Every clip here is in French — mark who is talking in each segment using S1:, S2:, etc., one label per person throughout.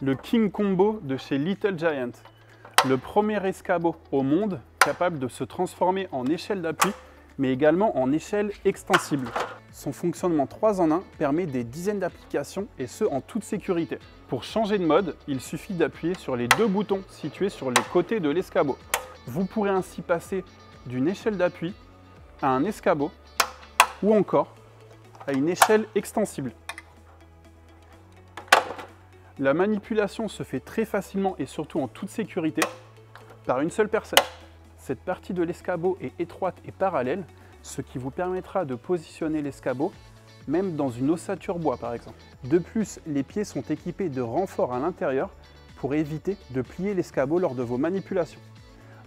S1: Le King Combo de chez Little Giant, le premier escabeau au monde capable de se transformer en échelle d'appui, mais également en échelle extensible. Son fonctionnement 3 en 1 permet des dizaines d'applications et ce en toute sécurité. Pour changer de mode, il suffit d'appuyer sur les 2 boutons situés sur les côtés de l'escabeau. Vous pourrez ainsi passer d'une échelle d'appui à un escabeau ou encore à une échelle extensible. La manipulation se fait très facilement et surtout en toute sécurité par une seule personne. Cette partie de l'escabeau est étroite et parallèle, ce qui vous permettra de positionner l'escabeau même dans une ossature bois par exemple. De plus, les pieds sont équipés de renforts à l'intérieur pour éviter de plier l'escabeau lors de vos manipulations.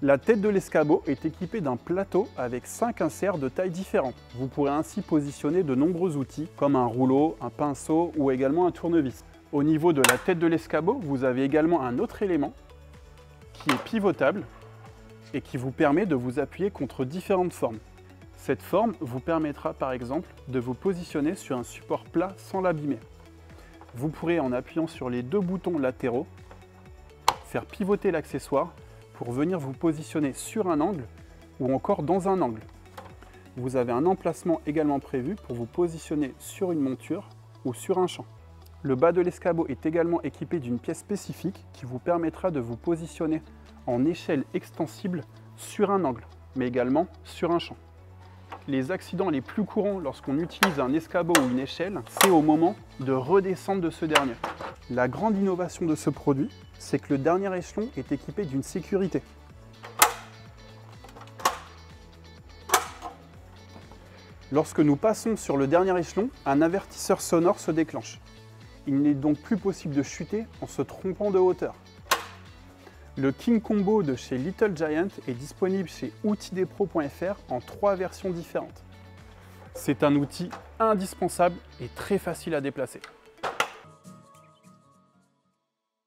S1: La tête de l'escabeau est équipée d'un plateau avec 5 inserts de tailles différentes. Vous pourrez ainsi positionner de nombreux outils comme un rouleau, un pinceau ou également un tournevis. Au niveau de la tête de l'escabeau, vous avez également un autre élément qui est pivotable et qui vous permet de vous appuyer contre différentes formes. Cette forme vous permettra par exemple de vous positionner sur un support plat sans l'abîmer. Vous pourrez en appuyant sur les 2 boutons latéraux faire pivoter l'accessoire pour venir vous positionner sur un angle ou encore dans un angle. Vous avez un emplacement également prévu pour vous positionner sur une monture ou sur un champ. Le bas de l'escabeau est également équipé d'une pièce spécifique qui vous permettra de vous positionner en échelle extensible sur un angle, mais également sur un champ. Les accidents les plus courants lorsqu'on utilise un escabeau ou une échelle, c'est au moment de redescendre de ce dernier. La grande innovation de ce produit, c'est que le dernier échelon est équipé d'une sécurité. Lorsque nous passons sur le dernier échelon, un avertisseur sonore se déclenche. Il n'est donc plus possible de chuter en se trompant de hauteur. Le King Combo de chez Little Giant est disponible chez outildespro.fr en 3 versions différentes. C'est un outil indispensable et très facile à déplacer.